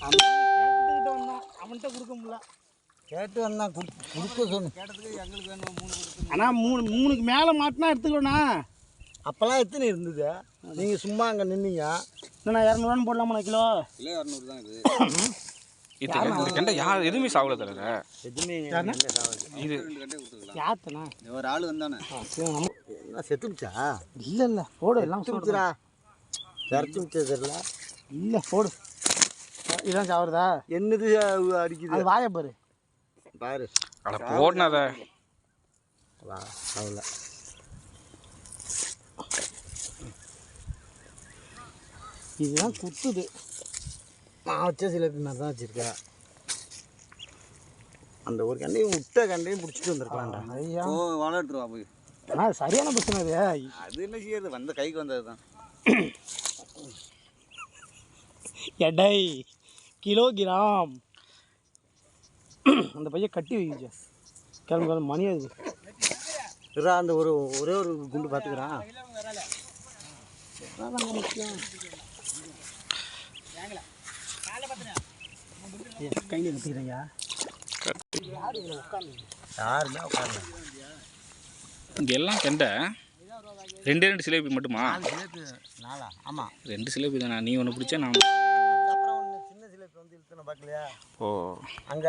கேட்டுக்கிட்டு வந்தான், அவன்கிட்ட கொடுக்க முடியல. கேட்டு வந்தான் கொடுக்க சொன்ன கேட்டதுக்கு எங்களுக்கு வேணும் 3 கொடுத்து. ஆனால் 3க்கு மேலே மாட்டினா எடுத்துக்கோண்ணா. அப்போல்லாம் எத்தனை இருந்தது? நீங்கள் சும்மா அங்கே நின்னீங்க. இல்லைண்ணா 200 போடலாமா கிலோ? கிலோ 200 தான் இது. கெண்டை யார் எதுவுமே சாப்பிட தர எதுவுமே இது யாத்தண்ணா ஒரு ஆள் வந்தானே என்ன செத்துச்சா? இல்லை போடு எல்லாம் செத்துச்சுரா. இறச்சி மிச்சது தெரியல. இல்லை போடு. இதான் சாப்பிடுதா? என்னது அடிக்குது? அது வாயை பாரு. பாரு அட போடனாத வா அவ்வளோ. இதுதான் குத்துது. நான் வச்ச சிலேபி மாதிரி தான் வச்சுருக்கேன். அந்த ஒரு கண்டையும் முட்டை கண்டையும் பிடிச்சிட்டு வந்திருக்கலாம்டா. ஐயா வாழை எடுத்துருவா போய். ஆனால் சரியான பிரச்சனை அது. அது என்ன செய்யறது, வந்த கைக்கு வந்தது தான். எடை கிலோகிராம். அந்த பையன் கட்டி வைக்கிச்சு. கிளம்பு மணி அது. இதுதான் அந்த ஒரே ஒரு குண்டு பார்த்துக்கிறான். முக்கியம் கையில் எடுத்துக்கிறேங்க. யாருமே உட்காரல. இங்கே எல்லாம் கெண்டை 2 சிலேபி மட்டுமா? 4 ஆமாம் 2 சிலேபி தானே. நீ ஒன்று பிடிச்சா நான் அதுக்கப்புறம் ஒன்று சின்ன சிலேபி வந்து இழுத்துன பார்க்கலையா? ஓ அங்கே